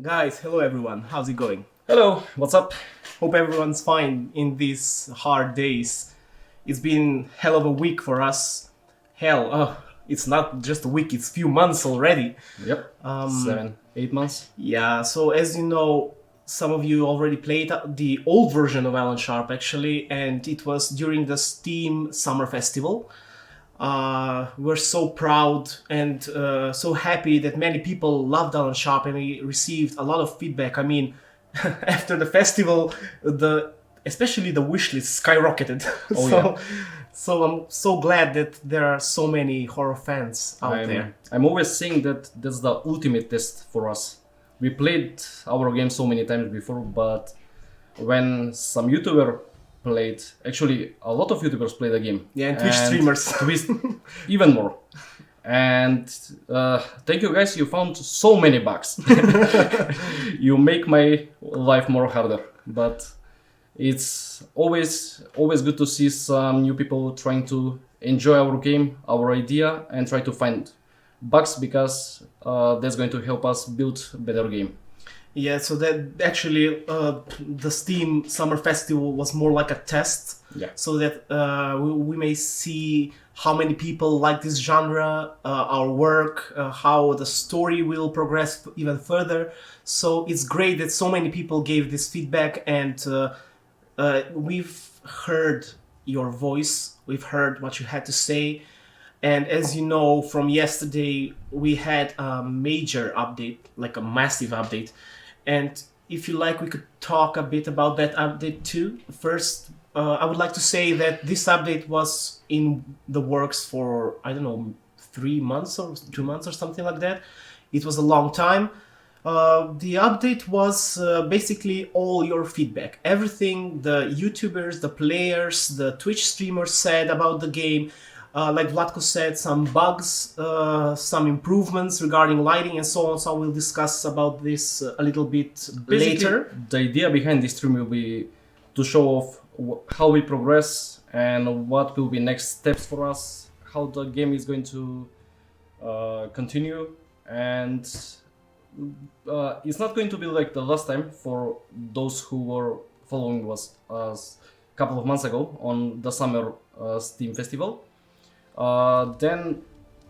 Guys, hello everyone. How's it going? Hello, what's up? Hope everyone's fine in these hard days. It's been hell of a week for us. Hell, it's not just a week, it's few months already. Yep, 7, 8 months. Yeah, so as you know, some of you already played the old version of Alan Sharp actually, and it was during the Steam Summer Festival. We're so proud and so happy that many people loved Alan Sharp and we received a lot of feedback. I mean, after the festival, especially the wishlist skyrocketed. Oh, so, yeah. so I'm so glad that there are so many horror fans out there. I'm always saying that that's the ultimate test for us. We played our game so many times before, but when some YouTuber played, actually a lot of YouTubers played the game. Yeah, and Twitch streamers. Twitch, even more. And thank you guys, you found so many bugs. You make my life more harder, but it's always good to see some new people trying to enjoy our game, our idea, and try to find bugs because that's going to help us build a better game. Yeah, so that actually the Steam Summer Festival was more like a test. Yeah. So that we may see how many people like this genre, our work, how the story will progress even further. So it's great that so many people gave this feedback, and we've heard your voice, we've heard what you had to say. And as you know, from yesterday, we had a major update, like a massive update. And if you like, we could talk a bit about that update too. First, I would like to say that this update was in the works for, I don't know, 3 months or 2 months or something like that. It was a long time. The update was basically all your feedback. Everything the YouTubers, the players, the Twitch streamers said about the game. Like Vlatko said, some bugs, some improvements regarding lighting and so on. So we'll discuss about this a little bit later. The idea behind this stream will be to show off how we progress and what will be next steps for us, how the game is going to continue, and it's not going to be like the last time for those who were following us a couple of months ago on the summer Steam Festival. Then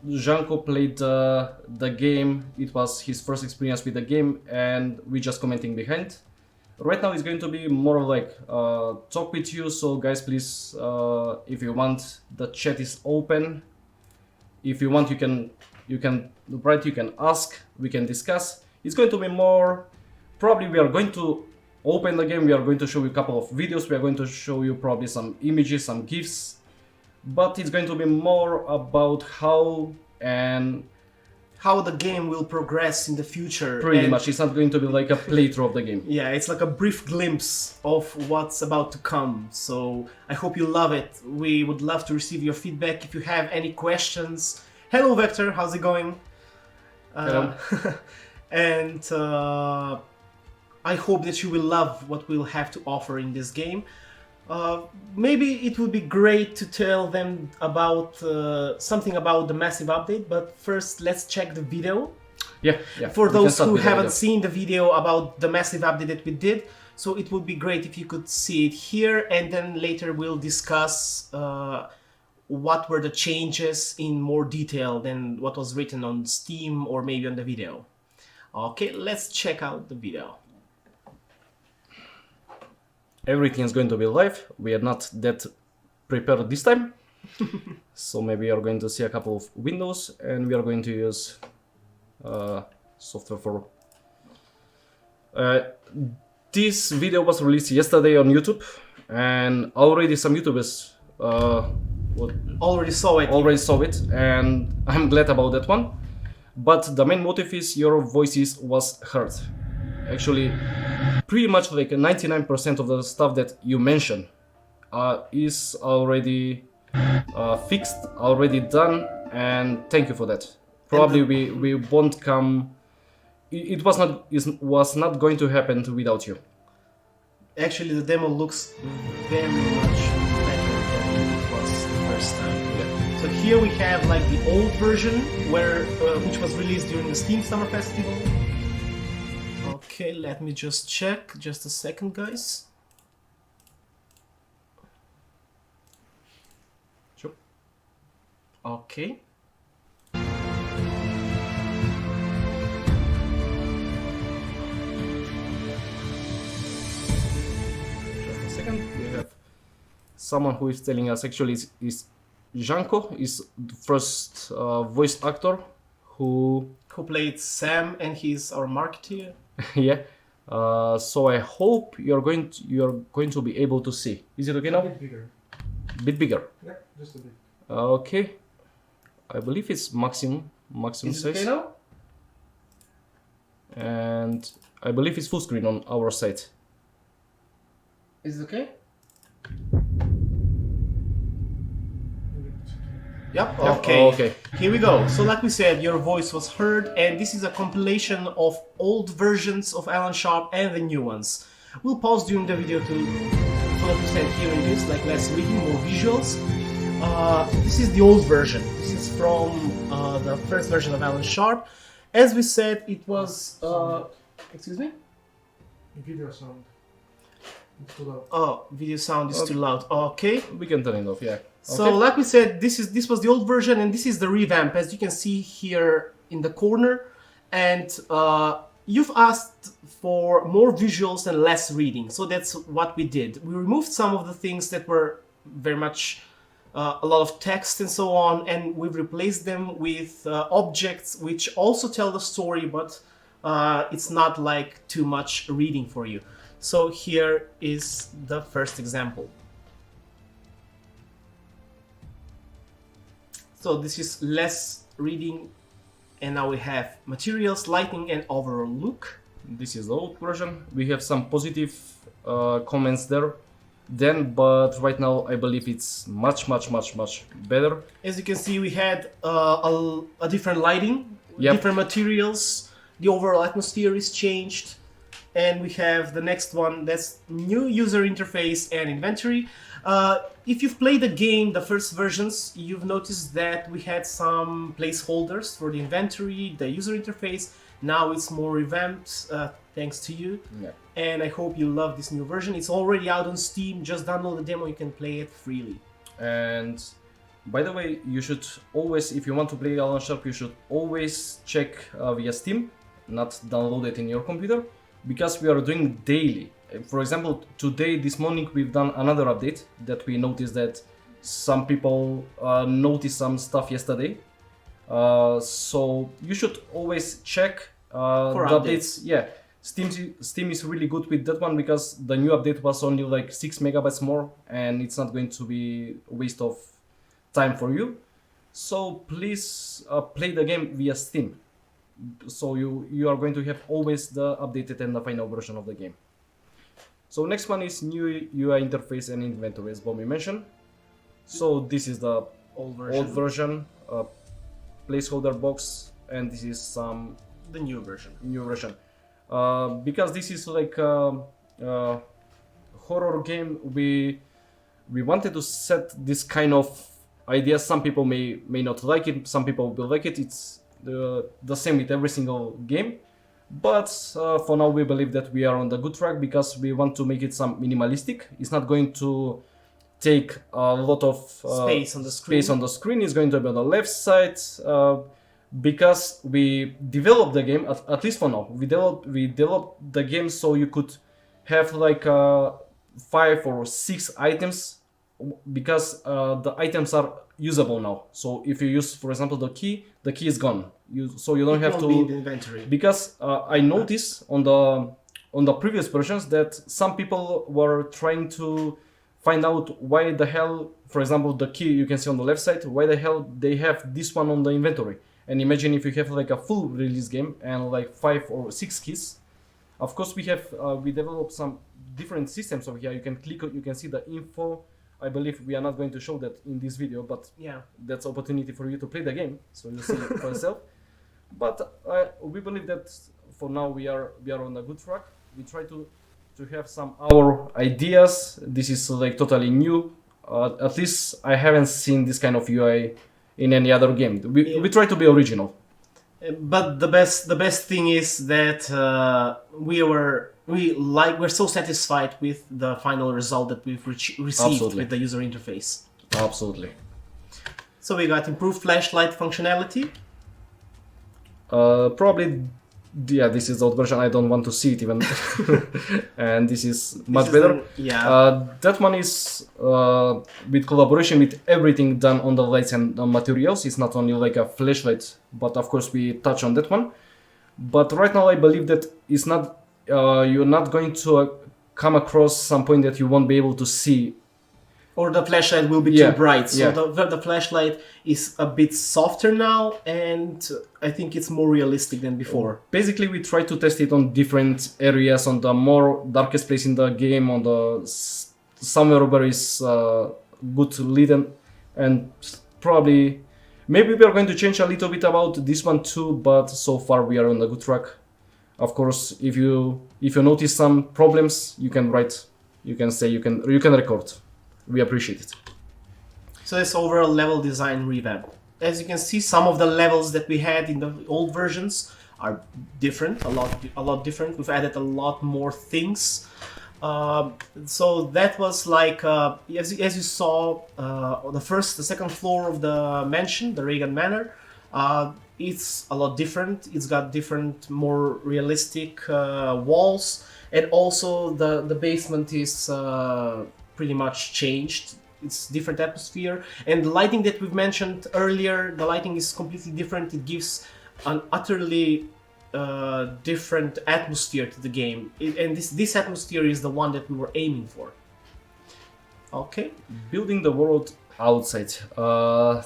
Janko played the game. It was his first experience with the game, and we just commenting behind. Right now it's going to be more like talk with you. So guys, please, if you want, the chat is open. If you want, you can write, you can ask, we can discuss. It's going to be more. Probably we are going to open the game. We are going to show you a couple of videos. We are going to show you probably some images, some GIFs. But it's going to be more about how the game will progress in the future. Pretty much, it's not going to be like a playthrough of the game. Yeah, it's like a brief glimpse of what's about to come. So I hope you love it. We would love to receive your feedback. If you have any questions, hello Vector, how's it going? Hello. And I hope that you will love what we'll have to offer in this game. Maybe it would be great to tell them about something about the massive update, but first let's check the video. Yeah. For those who haven't seen the video about the massive update that we did, so it would be great if you could see it here, and then later we'll discuss what were the changes in more detail than what was written on Steam or maybe on the video. Okay, let's check out the video. Everything is going to be live. We are not that prepared this time. So maybe you are going to see a couple of windows, and we are going to use software for... This video was released yesterday on YouTube, and already some YouTubers already saw it, and I'm glad about that one. But the main motive is your voices was heard. Actually, pretty much like 99% of the stuff that you mentioned is already fixed, already done, and thank you for that. Probably we won't come. It was not going to happen without you. Actually, the demo looks very much better than it was the first time. Yeah. So here we have like the old version, which was released during the Steam Summer Festival. Okay, let me just check. Just a second, guys. Sure. Okay. Just a second. We have someone who is telling us actually is Janko, is the first voice actor who played Sam, and he's our marketeer. yeah. So I hope you're going to be able to see. Is it okay now? A bit bigger. Bit bigger. Yeah, just a bit. Okay. I believe it's maximum Is it size. okay now? And I believe it's full screen on our side. Is it okay? Yep. Okay. Okay. Here we go. So like we said, your voice was heard, and this is a compilation of old versions of Alan Sharp and the new ones. We'll pause during the video to focus on hearing this, like less reading, more visuals. This is the old version. This is from the first version of Alan Sharp. As we said, it was... excuse me? Video sound. It's too loud. Oh, video sound is too loud. Okay. We can turn it off, yeah. So, like we said, this was the old version, and this is the revamp, as you can see here in the corner. And you've asked for more visuals and less reading, so that's what we did. We removed some of the things that were very much a lot of text and so on, and we've replaced them with objects which also tell the story, but it's not like too much reading for you. So here is the first example. So this is less reading, and now we have materials, lighting, and overall look. This is the old version. We have some positive comments there then, but right now I believe it's much better. As you can see, we had a different lighting, Yep. different materials, the overall atmosphere is changed, and we have the next one, that's new user interface and inventory. If you've played the game, the first versions, you've noticed that we had some placeholders for the inventory, the user interface. Now it's more revamped, thanks to you. Yeah. And I hope you love this new version. It's already out on Steam. Just download the demo, you can play it freely. And by the way, you should always, if you want to play Alan Sharp, you should always check via Steam, not download it in your computer, because we are doing daily. For example, today, this morning, we've done another update that we noticed that some people noticed some stuff yesterday. So you should always check For the updates. updates. Yeah, Steam is really good with that one because the new update was only like 6 megabytes more, and it's not going to be a waste of time for you. So please play the game via Steam. So you are going to have always the updated and the final version of the game. So next one is new UI interface and inventory, as Bobby mentioned. So this is the Old old version, placeholder box, and this is the new version. new version. Because this is like a horror game, we wanted to set this kind of idea. Some people may not like it, some people will like it. It's the same with every single game. But for now we believe that we are on the good track because we want to make it some minimalistic. It's not going to take a lot of Space on the screen. Space on the screen. It's going to be on the left side because we developed the game, at least for now. We developed the game so you could have like 5 or 6 items because the items are usable now. So if you use, for example, the key is gone. So you don't have It won't be in to, the inventory. because I noticed on the previous versions that some people were trying to find out why the hell, for example, the key you can see on the left side, why the hell they have this one on the inventory. And imagine if you have like a full release game and like 5 or 6 keys. Of course, we developed some different systems over here. You can click, you can see the info. I believe we are not going to show that in this video, but Yeah. that's opportunity for you to play the game, so you see it for yourself. But we believe that for now we are on a good track. We try to have some our ideas. This is like totally new. At least I haven't seen this kind of UI in any other game. We try to be original. But the best thing is that we're so satisfied with the final result that we've received Absolutely. with the user interface. Absolutely. So we got improved flashlight functionality. Probably, yeah, this is the old version. I don't want to see it even. And this is much This is better. yeah. That one is with collaboration with everything done on the lights and the materials. It's not only like a flashlight, but of course we touch on that one. But right now I believe that it's not you're not going to come across some point that you won't be able to see. Or the flashlight will be Yeah, too bright. So yeah. the flashlight is a bit softer now, and I think it's more realistic than before. Basically, we try to test it on different areas, on the more darkest place in the game, on the somewhere where is good lit, and probably maybe we are going to change a little bit about this one too. But so far we are on a good track. Of course, if you notice some problems, you can write, you can say, you can record. We appreciate it. So this overall level design revamp. As you can see, some of the levels that we had in the old versions are different, a lot different. We've added a lot more things. So that was like, as you saw, on the second floor of the mansion, the Reagan Manor. It's a lot different. It's got different, more realistic walls, and also the basement is pretty much changed. It's different atmosphere, and the lighting that we've mentioned earlier, the lighting is completely different. It gives an utterly different atmosphere to the game, and this atmosphere is the one that we were aiming for. Okay. Building the world outside.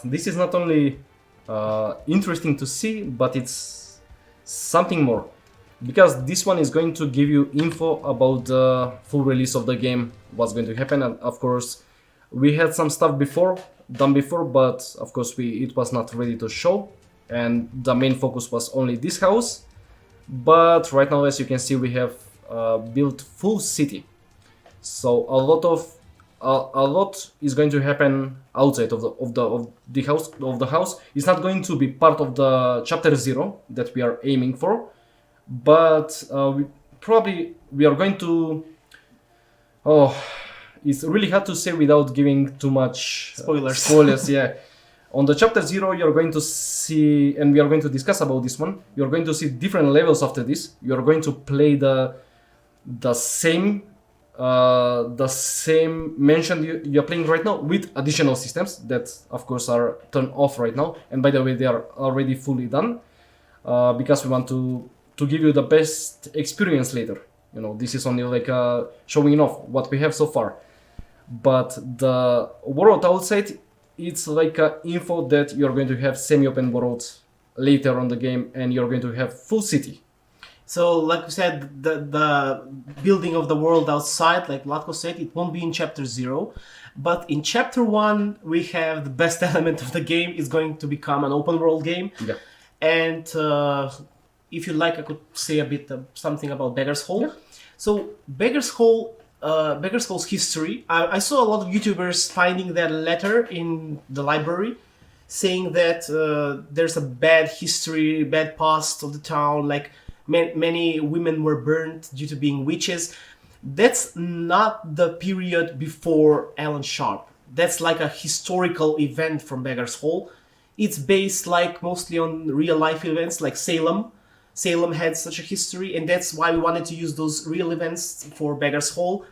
This is not only interesting to see, but it's something more, because this one is going to give you info about the full release of the game, what's going to happen. And of course we had some stuff done before, but of course it was not ready to show, and the main focus was only this house. But right now, as you can see, we have built full city, so a lot is going to happen outside of the house. It's not going to be part of the chapter 0 that we are aiming for, but we are going to. It's really hard to say without giving too much Spoilers. Yeah. On the chapter 0, you're going to see, and we are going to discuss about this one. You're going to see different levels after this. You're going to play the same mansion you're playing right now, with additional systems that of course are turned off right now, and by the way they are already fully done, because we want to give you the best experience later. This is only like showing off what we have so far, but the world outside, it's like info that you're going to have semi-open world later on the game, and you're going to have full city. So, like we said, the building of the world outside, like Vlatko said, it won't be in Chapter 0. But in Chapter 1, we have the best element of the game. It's going to become an open world game. Yeah. And if you like, I could say a bit something about Beggar's Hole. Yeah. So, Beggar's Hole's history. I saw a lot of YouTubers finding that letter in the library, saying that there's a bad history, bad past of the town, like many women were burned due to being witches. That's not the period before Alan Sharp. That's like a historical event from Beggar's Hole. It's based like mostly on real life events, like Salem. Salem had such a history, and that's why we wanted to use those real events for Beggar's Hole.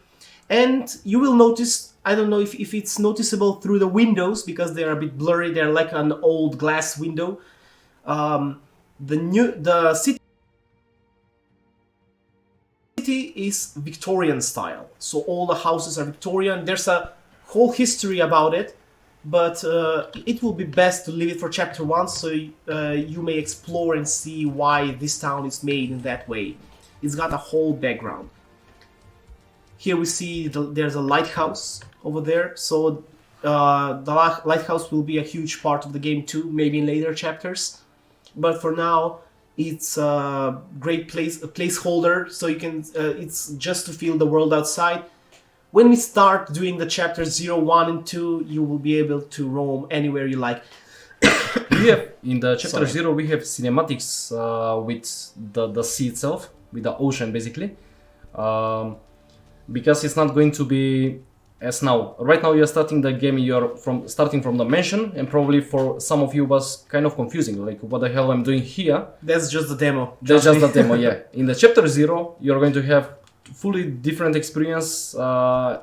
And you will notice, I don't know if it's noticeable through the windows, because they're a bit blurry. They're like an old glass window. The city is Victorian style, so all the houses are Victorian. There's a whole history about it, but it will be best to leave it for Chapter 1, so you may explore and see why this town is made in that way. It's got a whole background. Here we see there's a lighthouse over there, so the lighthouse will be a huge part of the game too, maybe in later chapters. But for now, it's a great placeholder, so you can. It's just to feel the world outside. When we start doing the chapters 0, 1, and 2, you will be able to roam anywhere you like. we have in the chapter Sorry. 0 we have cinematics with the sea itself, with the ocean basically, because it's not going to be as now. Right now you're starting the game, you're starting from the mansion, and probably for some of you was kind of confusing, like what the hell I'm doing here. That's just the demo. That's just me. the demo, yeah. In the chapter 0 you're going to have fully different experience.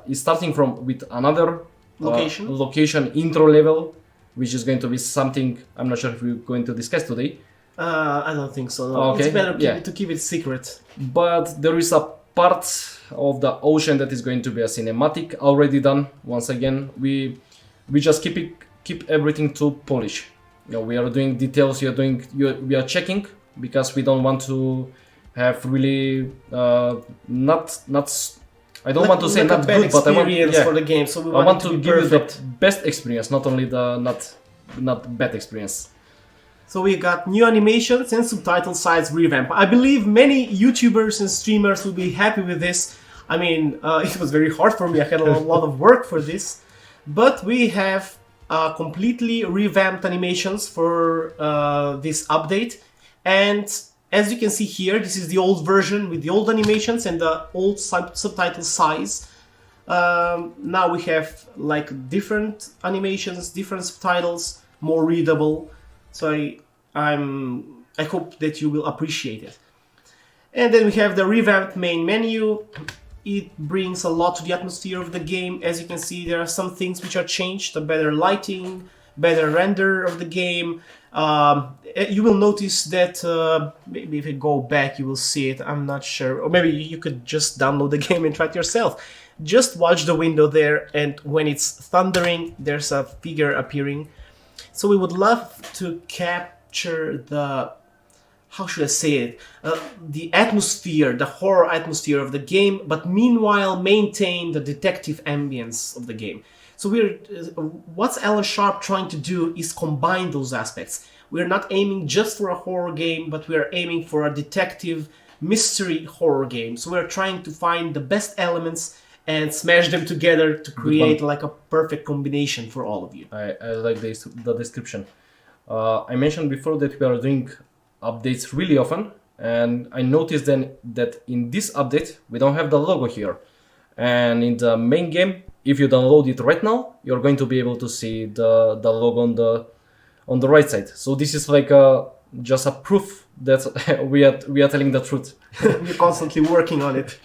It's starting with another location intro level, which is going to be something I'm not sure if we're going to discuss today. I don't think so. No. Okay. It's better Yeah. to keep it secret. But there is a part of the ocean that is going to be a cinematic already done. Once again, we just keep everything to polish. You know, we are doing details. We are checking because we don't want to have really not. I don't want to say not bad good, but I want for the game. So we I want it to be give you the perfect. best experience, not only the not bad experience. So we got new animations and subtitle size revamp. I believe many YouTubers and streamers will be happy with this. I mean, it was very hard for me. I had a lot of work for this. But we have completely revamped animations for this update. And as you can see here, this is the old version with the old animations and the old subtitle size. Now we have like different animations, different subtitles, more readable. So I hope that you will appreciate it. And then we have the revamped main menu. It brings a lot to the atmosphere of the game. As you can see, there are some things which are changed, a better lighting, better render of the game. You will notice that, maybe if you go back, you will see it, I'm not sure. Or maybe you could just download the game and try it yourself. Just watch the window there, and when it's thundering, there's a figure appearing. So we would love to capture the, how should I say it, the atmosphere, the horror atmosphere of the game, but meanwhile maintain the detective ambience of the game. So what's Alan Sharp trying to do is combine those aspects. We're not aiming just for a horror game, but we're aiming for a detective mystery horror game. So we're trying to find the best elements and smash them together to create like a perfect combination for all of you. I like the description. I mentioned before that we are doing updates really often, and I noticed then that in this update we don't have the logo here, and in the main game, if you download it right now, you're going to be able to see the logo on the right side. So this is like just a proof that we are telling the truth. We're constantly working on it.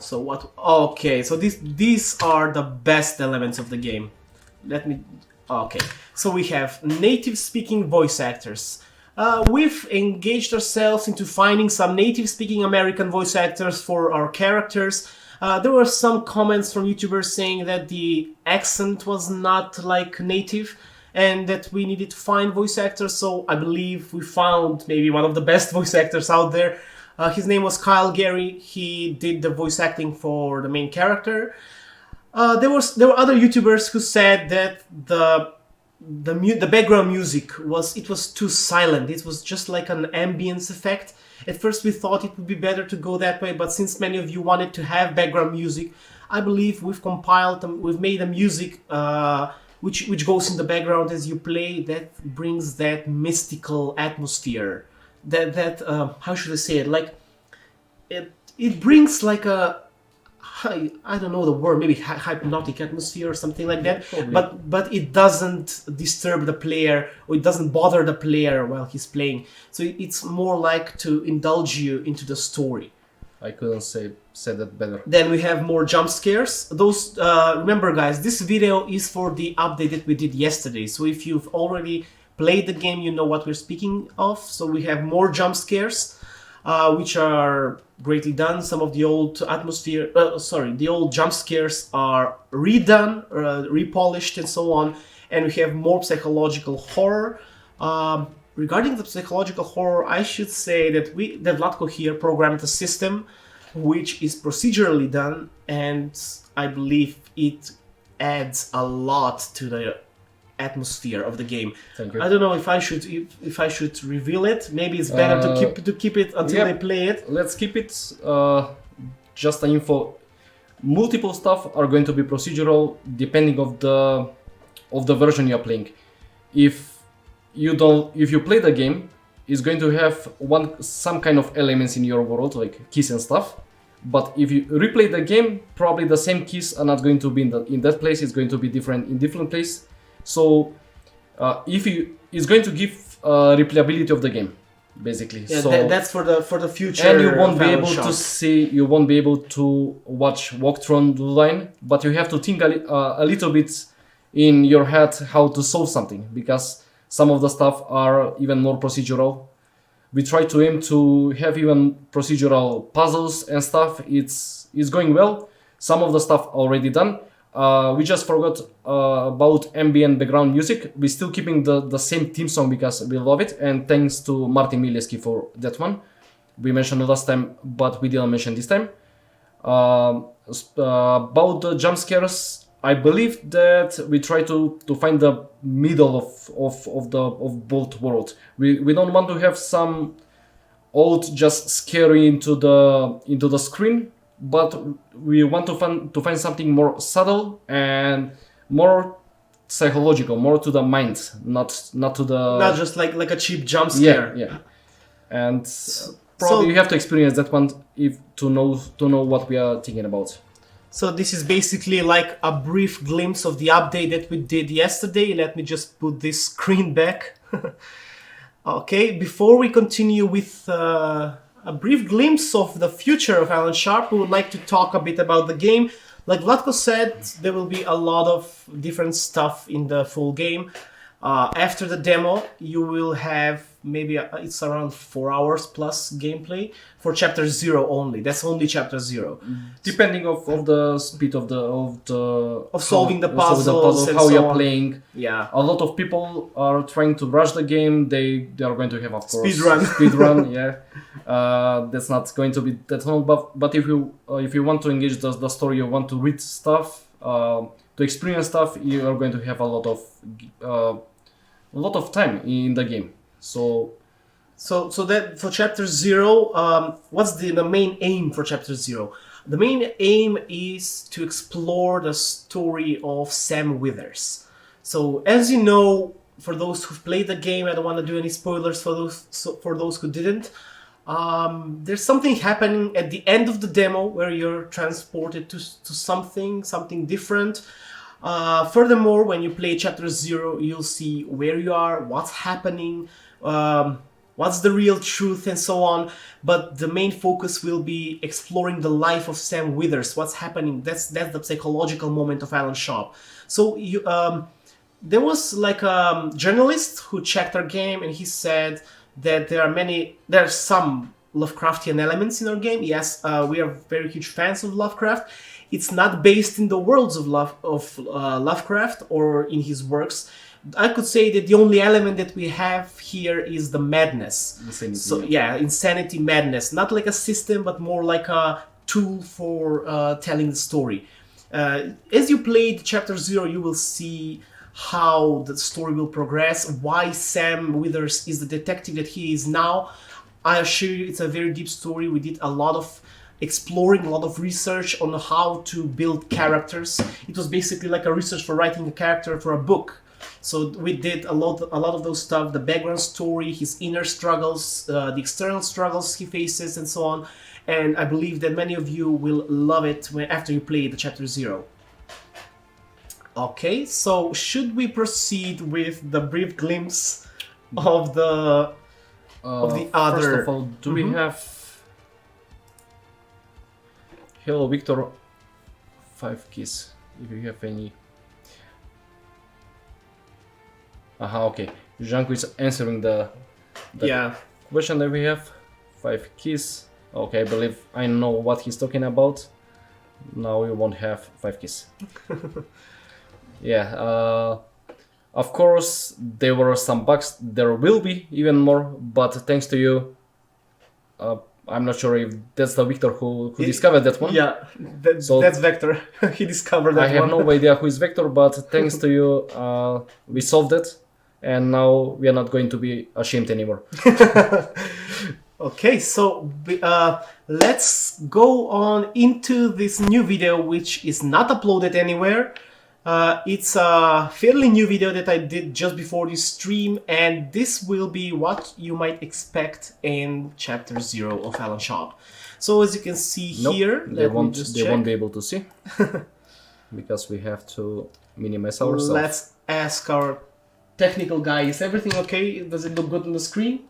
So what? Okay, so these are the best elements of the game. Let me. Okay, so we have native-speaking voice actors. We've engaged ourselves into finding some native-speaking American voice actors for our characters. There were some comments from YouTubers saying that the accent was not like native and that we needed to find voice actors. So I believe we found maybe one of the best voice actors out there. His name was Kyle Gary. He did the voice acting for the main character. There were other YouTubers who said that the background music was too silent. It was just like an ambience effect. At first we thought it would be better to go that way, but since many of you wanted to have background music, I believe we've made a music which goes in the background as you play, that brings that mystical atmosphere. That how should I say it? Like it brings like a, I don't know the word, maybe hypnotic atmosphere or something like that. Probably. But it doesn't disturb the player, or it doesn't bother the player while he's playing. So it's more like to indulge you into the story. I couldn't say that better. Then we have more jump scares. Those remember, guys, this video is for the update that we did yesterday. So if you've already played the game, you know what we're speaking of. So we have more jump scares, which are greatly done. Some of the old the old jump scares are redone, repolished, and so on. And we have more psychological horror. Regarding the psychological horror, I should say that Vlatko here programmed a system which is procedurally done, and I believe it adds a lot to the atmosphere of the game. Thank you. I don't know if I should reveal it. Maybe it's better to keep it until they play it. Let's keep it just an info. Multiple stuff are going to be procedural depending of of the version you're playing. If you play the game, it's going to have some kind of elements in your world, like keys and stuff. But if you replay the game, probably the same keys are not going to be in that place. It's going to be different in different place. So it's going to give replayability of the game, basically. Yeah, so that's for the future. and you won't be able shop. to see, you won't be able to watch walkthrough line, but you have to think a little bit in your head how to solve something, because some of the stuff are even more procedural. We try to aim to have even procedural puzzles and stuff. It's going well. Some of the stuff already done. We just forgot about ambient background music. We're still keeping the same theme song because we love it, and thanks to Martin Milewski for that one. We mentioned it last time, but we didn't mention this time. About the jump scares, I believe that we try to find the middle of both worlds. We don't want to have some old just scary into the screen, but we want to find something more subtle and more psychological, more to the mind, not to the not just like a cheap jump scare. yeah. And probably you have to experience that one to know what we are thinking about. So this is basically like a brief glimpse of the update that we did yesterday. Let me just put this screen back. Okay, before we continue with a brief glimpse of the future of Alan Sharp, we would like to talk a bit about the game. Like Vlatko said, there will be a lot of different stuff in the full game. After the demo, you will have maybe it's around 4 hours plus gameplay for chapter 0 only. That's only chapter 0. Depending of the speed of solving the puzzles and how so you're on. playing. Yeah. A lot of people are trying to rush the game. They are going to have, of course, Speed run. Yeah. That's not going to be that long. But if you want to engage the story, you want to read stuff, to experience stuff, you are going to have a lot of time in the game. So that for chapter 0, what's the main aim for chapter 0? The main aim is to explore the story of Sam Withers. So as you know, for those who've played the game, I don't want to do any spoilers for those who didn't. There's something happening at the end of the demo where you're transported to something different. Furthermore, when you play chapter 0, you'll see where you are, what's happening, what's the real truth, and so on. But the main focus will be exploring the life of Sam Withers, what's happening. That's the psychological moment of Alan Sharp. So there was like a journalist who checked our game, and he said that there are some Lovecraftian elements in our game. Yes, we are very huge fans of Lovecraft. It's not based in the worlds of Lovecraft or in his works. I could say that the only element that we have here is the madness. Insanity. So insanity, madness. Not like a system, but more like a tool for telling the story. As you play chapter 0, you will see how the story will progress, why Sam Withers is the detective that he is now. I assure you, it's a very deep story. We did a lot of exploring, a lot of research on how to build characters. It was basically like a research for writing a character for a book. So we did a lot of those stuff, the background story, his inner struggles, the external struggles he faces, and so on. And I believe that many of you will love it after you play the chapter 0. Okay, so should we proceed with the brief glimpse of the other? First of all, do we have Hello Victor 5 keys, if you have any? Okay. Janko is answering the question that we have. 5 keys. Okay, I believe I know what he's talking about. Now we won't have 5 keys. Yeah, of course there were some bugs. There will be even more, but thanks to you, I'm not sure if that's the Victor who discovered that one. Yeah, that's Vector. He discovered that one. I have no idea who is Vector, but thanks to you, we solved it, and now we are not going to be ashamed anymore. Okay, so let's go on into this new video, which is not uploaded anywhere. It's a fairly new video that I did just before this stream, and this will be what you might expect in Chapter 0 of Alan Sharp. So as you can see here, they won't be able to see because we have to minimize ourselves. Let's ask our technical guy, is everything okay? Does it look good on the screen?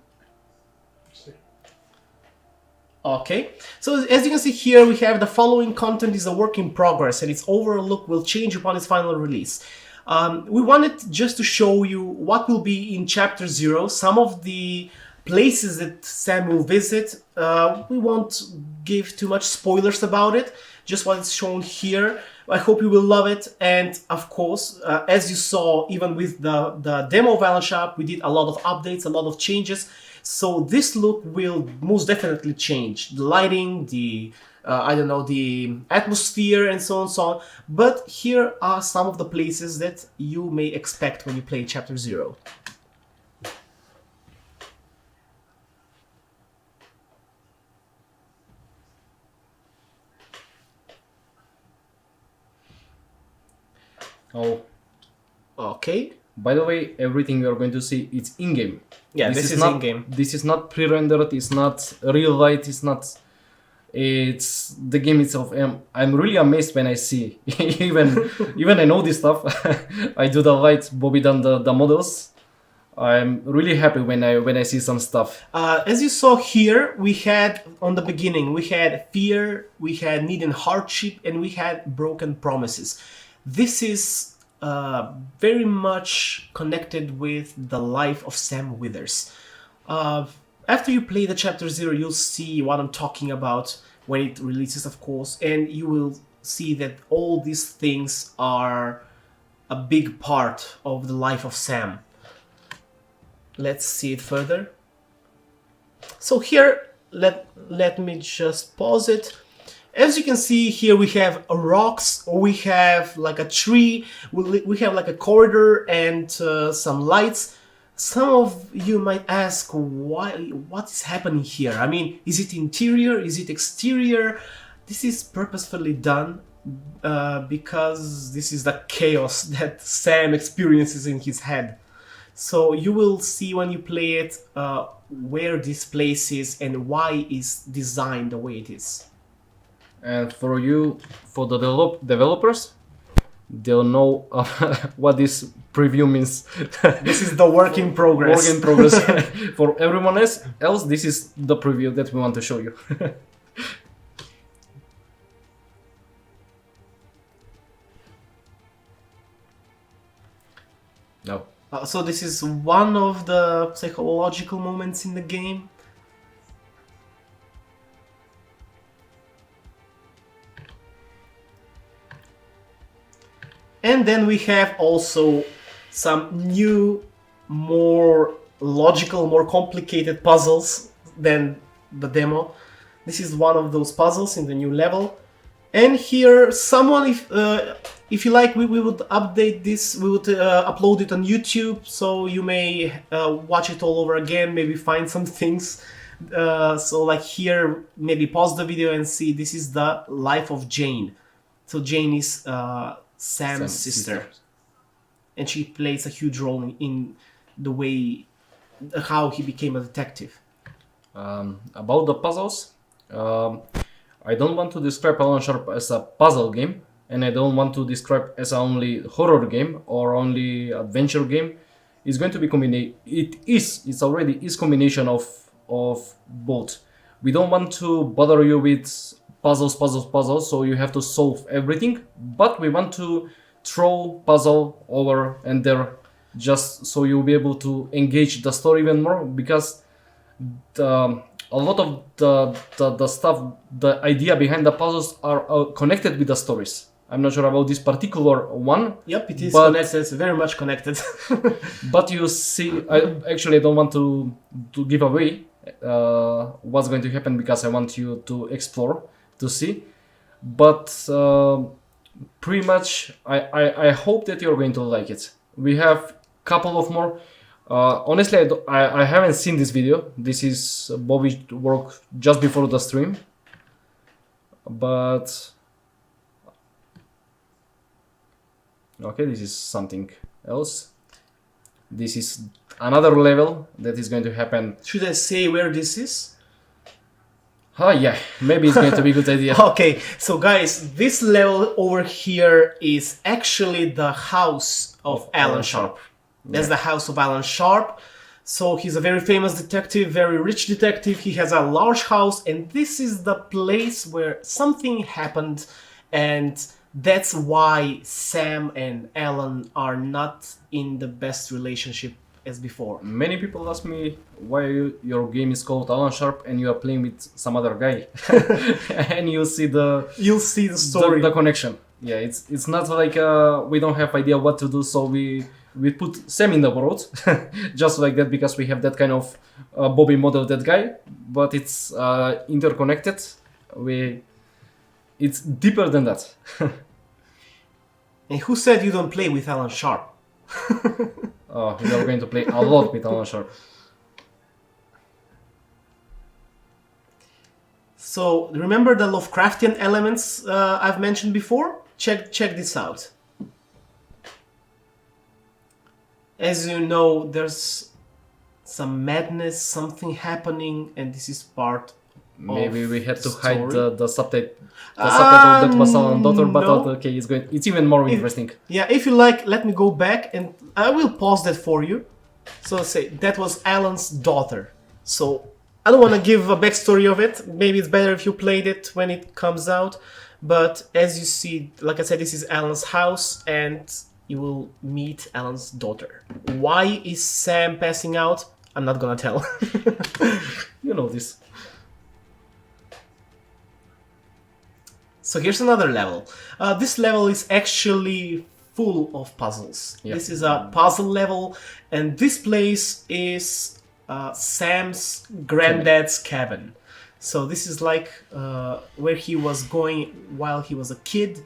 Okay, so as you can see here, we have the following content is a work in progress, and its overall look will change upon its final release. We wanted just to show you what will be in Chapter 0, some of the places that Sam will visit. We won't give too much spoilers about it, just what is shown here. I hope you will love it, and of course, as you saw, even with the demo of Alan Sharp, we did a lot of updates, a lot of changes. So this look will most definitely change. The lighting, the the atmosphere, and so on and so on. But here are some of the places that you may expect when you play Chapter 0. Oh, okay. By the way, everything we are going to see, it's in-game. Yeah, this is not in-game. This is not pre-rendered. It's not real light. It's not. It's the game itself. I'm really amazed when I see even I know this stuff. I do the light, Bobby done the models. I'm really happy when I see some stuff. As you saw here, we had on the beginning we had fear, we had need and hardship, and we had broken promises. This is very much connected with the life of Sam Withers. After you play the Chapter 0, you'll see what I'm talking about when it releases, of course, and you will see that all these things are a big part of the life of Sam. Let's see it further. So here, let me just pause it. As you can see here, we have rocks, we have like a tree, we have like a corridor and some lights. Some of you might ask, what is happening here? I mean, is it interior? Is it exterior? This is purposefully done because this is the chaos that Sam experiences in his head. So you will see when you play it where this place is and why it's designed the way it is. And for the developers, they'll know what this preview means. This is the work in progress. Work in progress. For everyone else, this is the preview that we want to show you. No. So this is one of the psychological moments in the game. And then we have also some new, more logical, more complicated puzzles than the demo. This is one of those puzzles in the new level. And here, someone, if you like, we would update this, we would upload it on YouTube, so you may watch it all over again, maybe find some things. So like here, maybe pause the video and see, this is the life of Jane. So Jane is Sam's sister. And she plays a huge role in the way, how he became a detective. About the puzzles, I don't want to describe Alan Sharp as a puzzle game, and I don't want to describe as only horror game or only adventure game. It's going to be it's already is combination of both. We don't want to bother you with puzzles, so you have to solve everything, but we want to throw puzzle over and there just so you'll be able to engage the story even more, because a lot of the stuff, the idea behind the puzzles are connected with the stories. I'm not sure about this particular one. Yep, it is connected. It's very much connected. But you see, I don't want to give away what's going to happen, because I want you to explore, to see. But pretty much, I hope that you're going to like it. We have a couple of more. Honestly, I haven't seen this video. This is Bobby's work just before the stream. But Okay, this is something else. This is another level that is going to happen. Should I say where this is? Oh yeah, maybe it's going to be a good idea. Okay, so guys, this level over here is actually the house of Alan Sharp. That's the house of Alan Sharp. So he's a very famous detective, very rich detective. He has a large house, and this is the place where something happened, and that's why Sam and Alan are not in the best relationship as before. Many people ask me why your game is called Alan Sharp and you are playing with some other guy, and you'll see the story. the connection. Yeah, it's not like we don't have idea what to do, so we put Sam in the world just like that because we have that kind of Bobby model, that guy, but it's interconnected. It's deeper than that. And who said you don't play with Alan Sharp? We are going to play a lot with Alan Sharp. So remember the Lovecraftian elements I've mentioned before? Check this out. As you know, there's some madness, something happening, and this is part. Maybe we had to story. hide the subtitle. The subtitle that was Alan daughter, but no. okay, it's even more interesting. Yeah, if you like, let me go back and I will pause that for you. So let's say that was Alan's daughter. So I don't want to give a backstory of it. Maybe it's better if you played it when it comes out. But as you see, like I said, this is Alan's house, and you will meet Alan's daughter. Why is Sam passing out? I'm not gonna tell. You know this. So here's another level. This level is actually full of puzzles. Yep. This is a puzzle level, and this place is Sam's granddad's cabin. So this is like where he was going while he was a kid.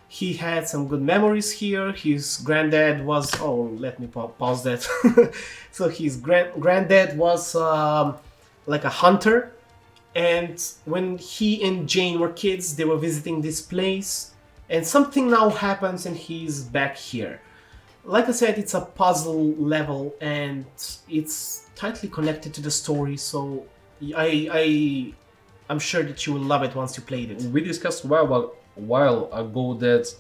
He had some good memories here. His granddad was... Oh, let me pause that. So his granddad was like a hunter. And when he and Jane were kids, they were visiting this place. And something now happens and he's back here. Like I said, it's a puzzle level and it's tightly connected to the story. So I'm sure that you will love it once you played it. We discussed a while ago that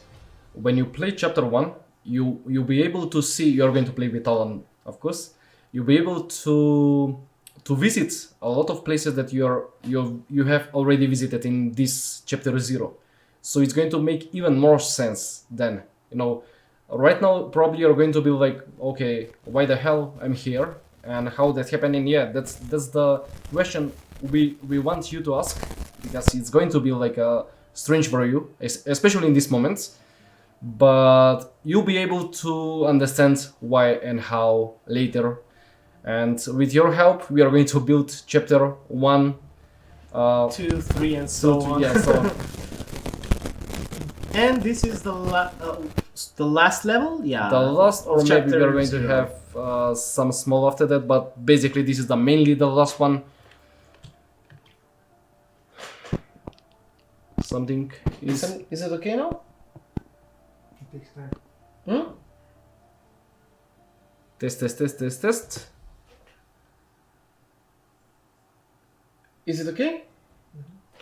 when you play chapter 1, you'll be able to see, you're going to play with Alan, of course. You'll be able to visit a lot of places that you have already visited in this chapter 0. So it's going to make even more sense then. You know, right now probably you're going to be like, okay, why the hell I'm here and how that happened? And yeah, that's the question we want you to ask, because it's going to be like a strange for you, especially in these moments. But you'll be able to understand why and how later. And with your help, we are going to build chapter 1, 2, 3, and so on. Yeah, so on. And this is the last level? Yeah. The last, or maybe we are going to 0. have some small after that, but basically this is mainly the last one. Something is... Is it okay now? It takes time. Test. Is it okay?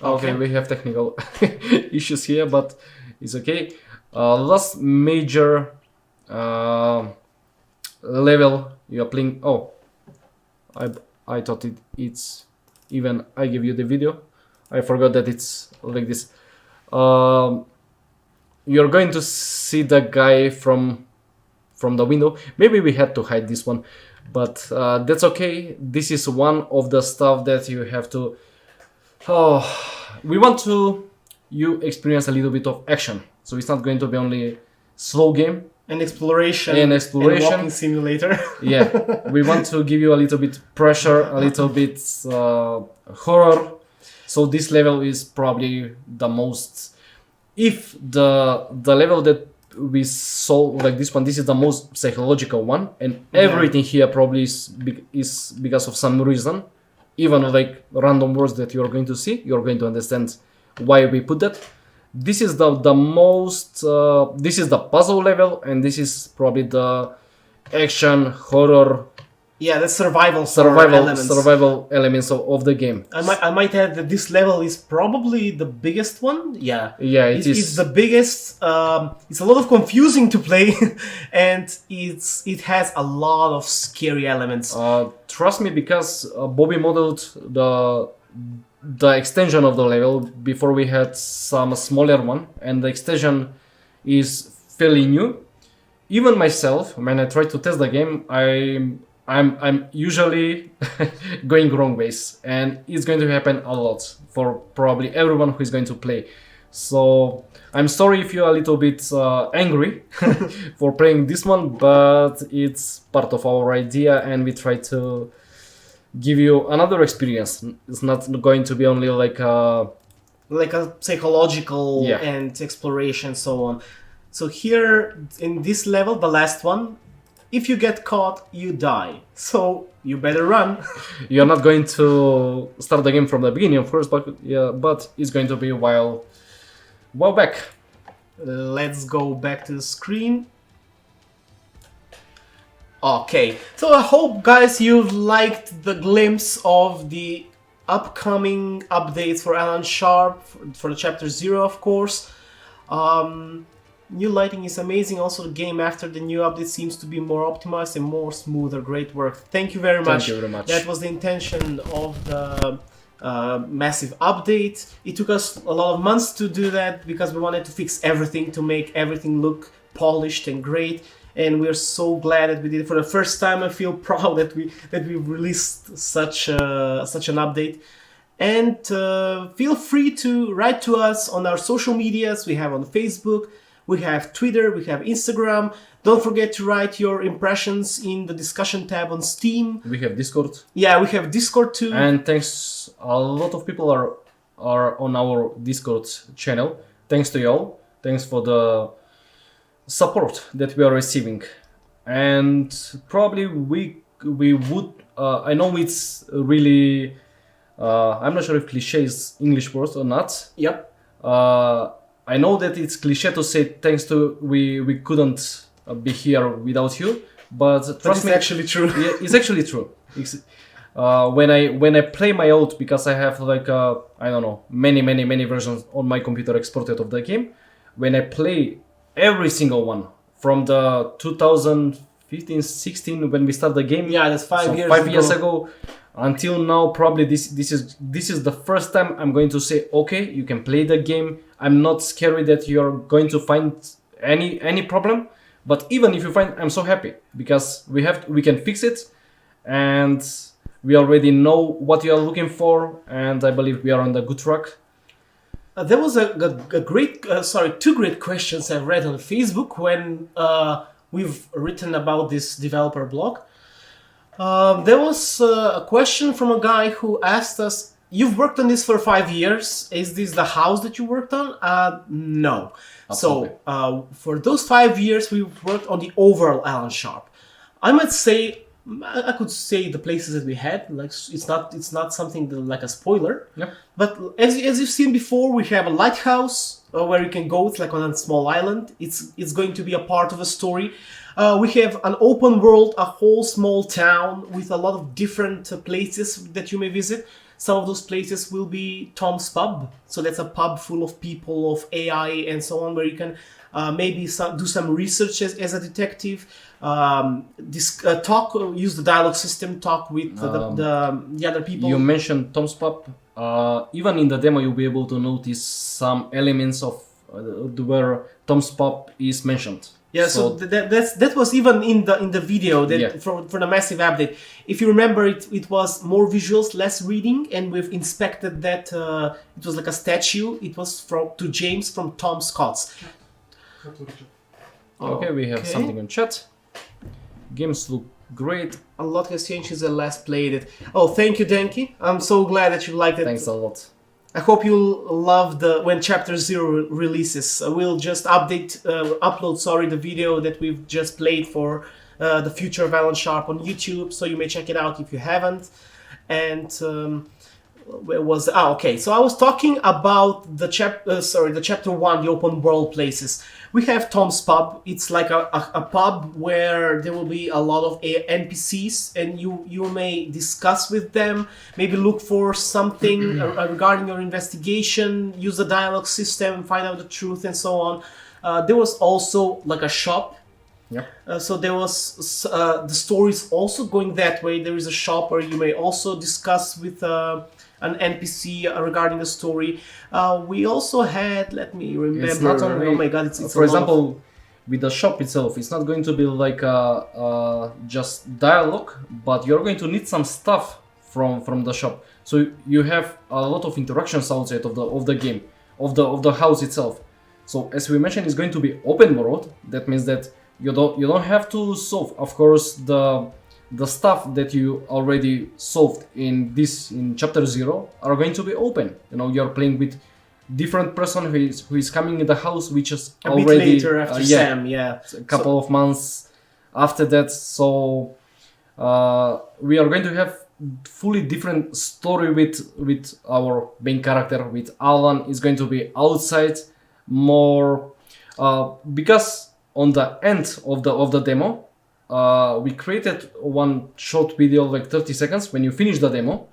Okay, we have technical issues here, but it's okay. Last major level you are playing. Oh, I thought it's even. I give you the video. I forgot that it's like this. You're going to see the guy from the window. Maybe we had to hide this one, but that's okay. This is one of the stuff that you have to... we want to you experience a little bit of action. So it's not going to be only slow game. And exploration. And walking simulator. Yeah, we want to give you a little bit pressure, a little bit horror. So this level is probably the most... If the level that we saw, like this one, this is the most psychological one, and everything here probably is because of some reason. Even like random words that you're going to see, you're going to understand why we put that. this is the most this is the puzzle level, and this is probably the action horror Yeah, the elements. survival elements of the game. I might add that this level is probably the biggest one. Yeah, it is. It's the biggest. It's a lot of confusing to play, and it has a lot of scary elements. Trust me, because Bobby modeled the extension of the level before we had some smaller one, and the extension is fairly new. Even myself, when I try to test the game, I'm usually going wrong ways, and it's going to happen a lot for probably everyone who is going to play. So I'm sorry if you're a little bit angry for playing this one, but it's part of our idea, and we try to give you another experience. It's not going to be only like a psychological Yeah. and exploration, so on. So here in this level, the last one, if you get caught, you die. So you better run. You're not going to start the game from the beginning, of course, but it's going to be a while back. Let's go back to the screen. Okay, so I hope, guys, you've liked the glimpse of the upcoming updates for Alan Sharp, for the Chapter 0, of course. New lighting is amazing. Also, the game after the new update seems to be more optimized and more smoother. Great work. Thank you very much. Thank you very much. That was the intention of the massive update. It took us a lot of months to do that because we wanted to fix everything, to make everything look polished and great. And we're so glad that we did it for the first time. I feel proud that we released such an update. And feel free to write to us on our social medias. We have on Facebook, we have Twitter, we have Instagram. Don't forget to write your impressions in the discussion tab on Steam. We have Discord. Yeah, we have Discord too. And thanks, a lot of people are on our Discord channel. Thanks to you all. Thanks for the support that we are receiving. And probably we would, I know it's really, I'm not sure if cliche is English word or not. Yep. I know that it's cliche to say thanks to we couldn't be here without you, but trust me, it's actually true. Yeah, it's actually true. When I play my old, because I have like I don't know, many versions on my computer exported of the game. When I play every single one from the 2015-16 when we start the game, Yeah, that's 5 so years 5 ago. years ago until now, probably this is the first time I'm going to say, okay, you can play the game. I'm not scared that you're going to find any problem, but even if you find, I'm so happy because we can fix it, and we already know what you are looking for, and I believe we are on the good track. There was a great, two great questions I've read on Facebook when we've written about this developer blog. There was a question from a guy who asked us, you've worked on this for 5 years. Is this the house that you worked on? No. Absolutely. So for those 5 years, we've worked on the overall Alan Sharp. I might say, I could say the places that we had, like it's not something that, like a spoiler. Yep. But as you've seen before, we have a lighthouse where you can go. It's like on a small island. It's going to be a part of a story. We have an open world, a whole small town with a lot of different places that you may visit. Some of those places will be Tom's Pub. So that's a pub full of people, of AI and so on, where you can maybe do some research as a detective. Use the dialogue system, talk with the other people. You mentioned Tom's Pub. Even in the demo, you'll be able to notice some elements of where Tom's Pub is mentioned. Yeah, so that was even in the video that Yeah. for the massive update. If you remember, it was more visuals, less reading, and we've inspected that. It was like a statue. It was to James from Tom Scott's. Okay, we have something on chat. Games look great. A lot has changed since I last played it. Oh, thank you, Denki. I'm so glad that you liked it. Thanks a lot. I hope you'll love when Chapter 0 releases. We'll just upload the video that we've just played for the future of Alan Sharp on YouTube, so you may check it out if you haven't. And where was okay, so I was talking about the chapter 1, the open world places. We have Tom's Pub. It's like a pub where there will be a lot of NPCs, and you may discuss with them, maybe look for something regarding your investigation, use the dialogue system, find out the truth, and so on. There was also like a shop. Yeah. So there was the story is also going that way. There is a shop where you may also discuss with an NPC regarding the story. We also had, let me remember. It's not only, oh my god! It's for example, with the shop itself, it's not going to be like just dialogue, but you're going to need some stuff from the shop. So you have a lot of interactions outside of the game, of the house itself. So as we mentioned, it's going to be open world. That means that you don't have to solve, of course, the stuff that you already solved in chapter 0 are going to be open. You know, you're playing with different person who is coming in the house, which is a already bit later after Sam, a couple of months after that. So we are going to have fully different story with our main character. With Alan, is going to be outside more because on the end of the demo, we created one short video, like 30 seconds, when you finish the demo,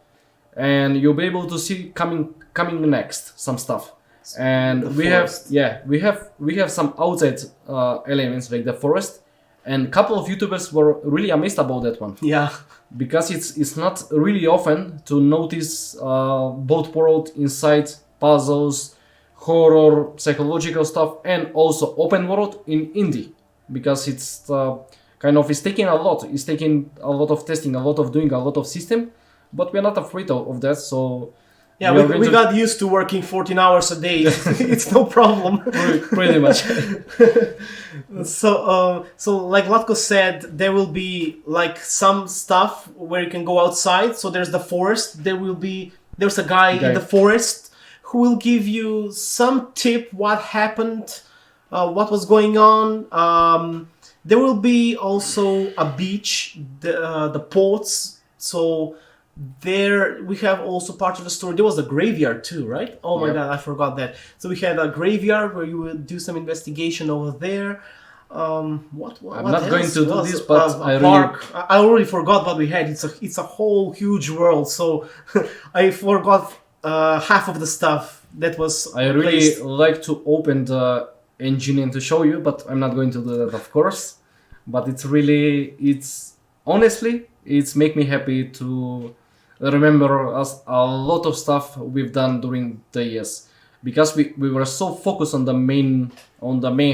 and you'll be able to see coming next some stuff. And we have some outside elements like the forest, and a couple of YouTubers were really amazed about that one. Yeah, because it's not really often to notice both world inside, puzzles, horror, psychological stuff, and also open world in indie, because it's it's taking a lot. It's taking a lot of testing, a lot of doing, a lot of system, but we're not afraid of that. So yeah, we got used to working 14 hours a day. It's no problem. Pretty much. So like Latko said, there will be like some stuff where you can go outside. So there's the forest. There's a guy in the forest who will give you some tip what happened, what was going on. There will be also a beach, the ports. So there we have also part of the story. There was a graveyard too, right? Oh my god, I forgot that. So we had a graveyard where you will do some investigation over there. I'm not going to do this, but I already forgot what we had. It's a whole huge world. So I forgot half of the stuff that was. I really like to open the engine and to show you, but I'm not going to do that, of course. But honestly, it's make me happy to remember a lot of stuff we've done during the years, because we were so focused on the main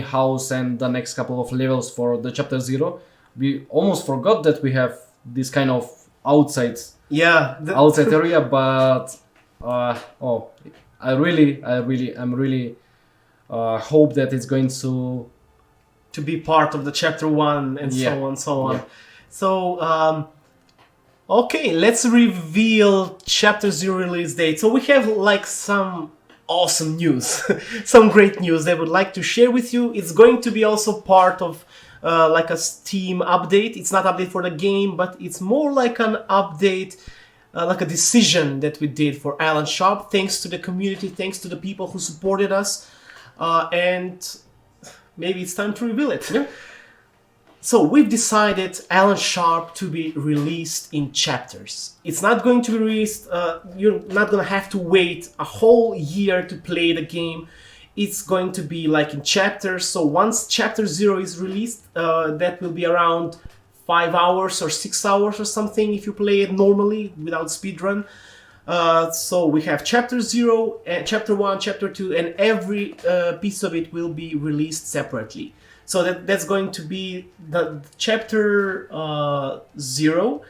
house and the next couple of levels for the chapter 0. We almost forgot that we have this kind of outside area, but I'm really hope that it's going to be part of the chapter 1 and so on. Yeah. So okay, let's reveal chapter 0 release date. So we have like some awesome news, some great news that I would like to share with you. It's going to be also part of like a Steam update. It's not update for the game, but it's more like an update, like a decision that we did for Alan Sharp, thanks to the community, thanks to the people who supported us, and maybe it's time to reveal it. Yeah. So we've decided Alan Sharp to be released in chapters. It's not going to be released, you're not going to have to wait a whole year to play the game. It's going to be like in chapters. So once chapter 0 is released, that will be around 5 hours or 6 hours or something if you play it normally without speedrun. So we have chapter 0, chapter 1, chapter 2, and every piece of it will be released separately. So that's going to be the chapter 0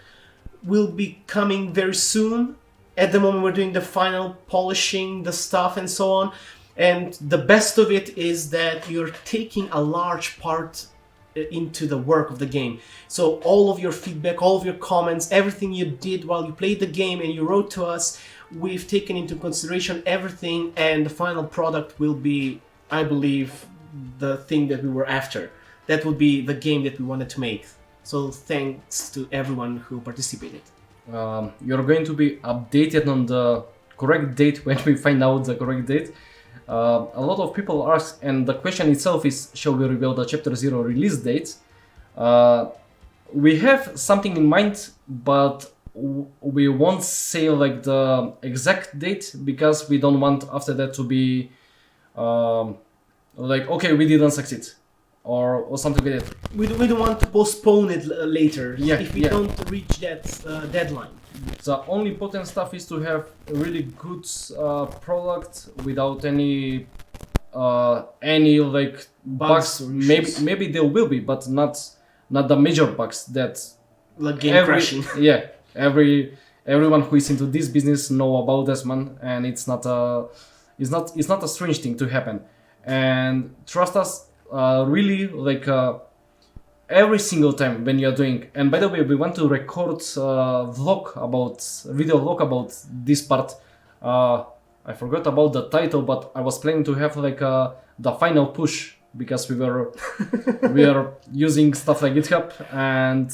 will be coming very soon. At the moment we're doing the final polishing, the stuff and so on. And the best of it is that you're taking a large part into the work of the game. So all of your feedback, all of your comments, everything you did while you played the game and you wrote to us, we've taken into consideration everything, and the final product will be, I believe, the thing that we were after. That would be the game that we wanted to make. So thanks to everyone who participated. You're going to be updated on the correct date when we find out the correct date. A lot of people ask, and the question itself is, shall we reveal the Chapter 0 release date? We have something in mind, but we won't say like the exact date because we don't want after that to be like, okay, we didn't succeed or something like that. We don't want to postpone it later if we Yeah. don't reach that deadline. The only important stuff is to have a really good product without any like bugs. or issues. Maybe there will be, but not the major bugs that Like game crashing. Yeah, everyone who is into this business know about this, man, and it's not a strange thing to happen. And trust us, really, like every single time when you're doing. And by the way, we want to record video vlog about this part. I forgot about the title, but I was planning to have like the final push, because we are using stuff like GitHub, and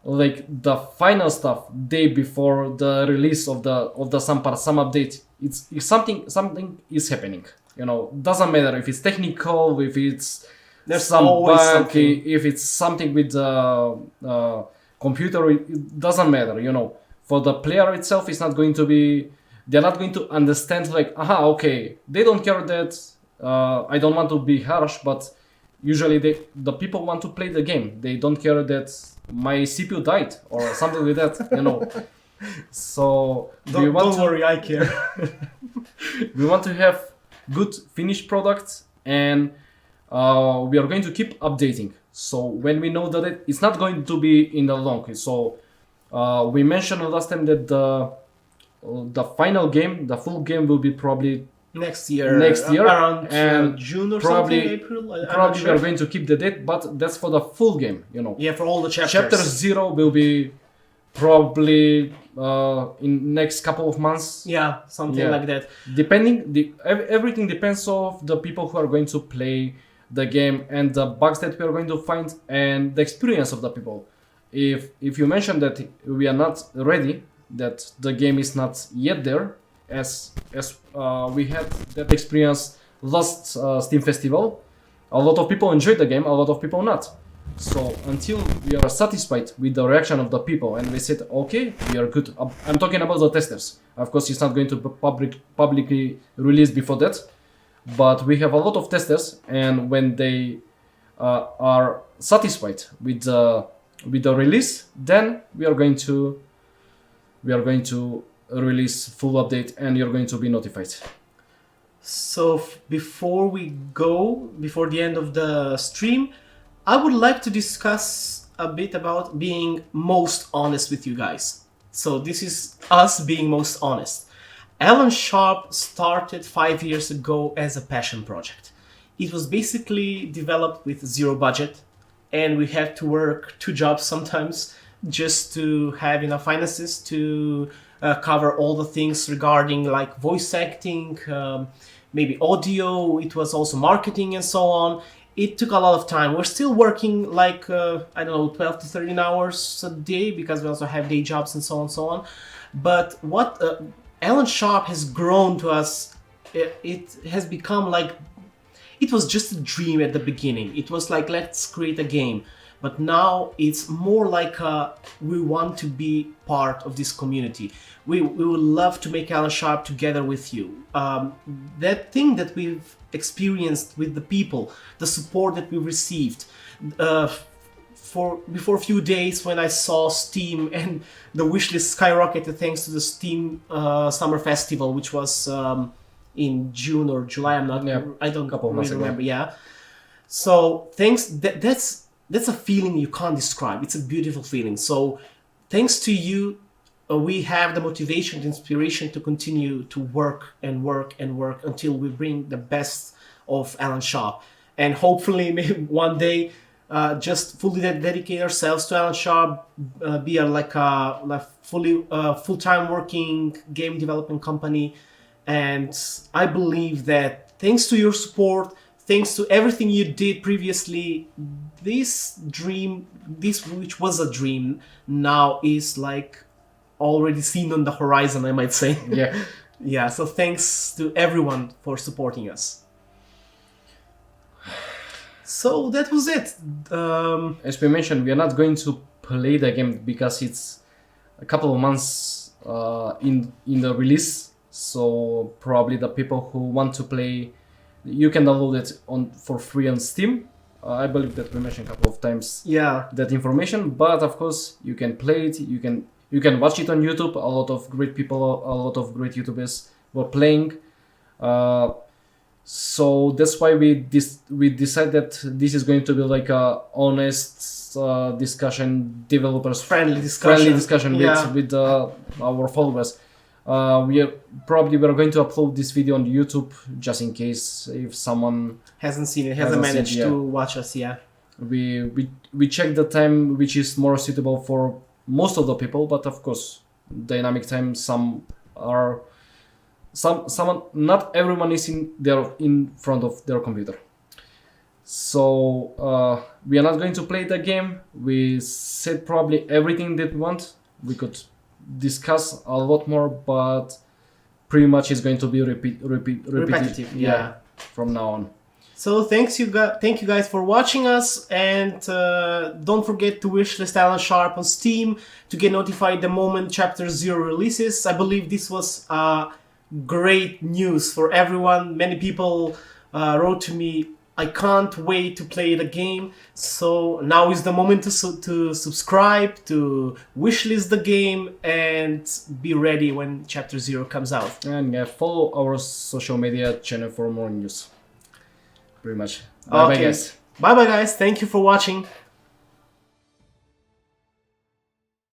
like the final stuff day before the release of the some update. It's something is happening. You know, doesn't matter if it's technical, if it's There's some always bug, something. if it's something with the computer, it doesn't matter. You know, for the player itself, it's not going to be. They're not going to understand like, aha, okay, they don't care that. I don't want to be harsh, but usually the people want to play the game. They don't care that my CPU died or something like that. You know. So Don't worry, I care. we want to have good finished products, and we are going to keep updating. So when we know that it's not going to be in the long. So we mentioned last time that the final game, the full game, will be probably Next year, and around June or probably something, April. I'm not probably we sure. are going to keep the date, but that's for the full game. You know. Yeah, for all the chapters. Chapter 0 will be probably in next couple of months. Yeah, something Yeah. like that. Everything depends on the people who are going to play the game and the bugs that we are going to find and the experience of the people. If you mention that we are not ready, that the game is not yet there, as we had that experience last Steam Festival, a lot of people enjoyed the game, a lot of people not. So until we are satisfied with the reaction of the people and we said, okay, we are good. I'm talking about the testers. Of course, it's not going to be publicly released before that, but we have a lot of testers, and when they are satisfied with the release, then we are going to release full update, and you're going to be notified. So before the end of the stream, I would like to discuss a bit about being most honest with you guys. So this is us being most honest. Alan Sharp started 5 years ago as a passion project. It was basically developed with zero budget, and we had to work 2 jobs sometimes just to have enough finances to cover all the things regarding like voice acting, maybe audio. It was also marketing and so on. It took a lot of time. We're still working like, 12 to 13 hours a day because we also have day jobs and so on and so on. But what Alan Sharp has grown to us, it has become like, it was just a dream at the beginning. It was like, let's create a game. But now it's more like we want to be part of this community. We would love to make Alan Sharp together with you. That thing that we've experienced with the people, the support that we received. Before a few days when I saw Steam and the wishlist skyrocketed thanks to the Steam Summer Festival, which was in June or July. I don't really remember. Yeah. So thanks. That's a feeling you can't describe. It's a beautiful feeling. So thanks to you, we have the motivation, the inspiration to continue to work and work and work until we bring the best of Alan Sharp. And hopefully maybe one day just fully dedicate ourselves to Alan Sharp, be a full-time working game development company. And I believe that thanks to your support, thanks to everything you did previously, this which was a dream, now is like already seen on the horizon, I might say. Yeah. Yeah, so thanks to everyone for supporting us. So that was it. As we mentioned, we are not going to play the game because it's a couple of months in the release. So probably the people who want to play, you can download it for free on Steam. I believe that we mentioned a couple of times that information. But of course, you can play it. You can watch it on YouTube. A lot of great people, a lot of great YouTubers were playing. So that's why we decided that this is going to be like a honest discussion, developers friendly discussion with our followers. We are going to upload this video on YouTube just in case if someone hasn't seen it, hasn't managed to watch us. We check the time which is more suitable for most of the people, but of course dynamic time, not everyone is in front of their computer. So we are not going to play the game. We said probably everything that we want. We could discuss a lot more, but pretty much it's going to be repetitive from now on. So thank you guys for watching us, and don't forget to wishlist Alan Sharp on Steam to get notified the moment Chapter 0 releases. I believe this was great news for everyone. Many people wrote to me, I can't wait to play the game. So now is the moment to subscribe, to wishlist the game, and be ready when Chapter 0 comes out. And follow our social media channel for more news. Pretty much. Bye bye guys. Bye bye guys. Thank you for watching.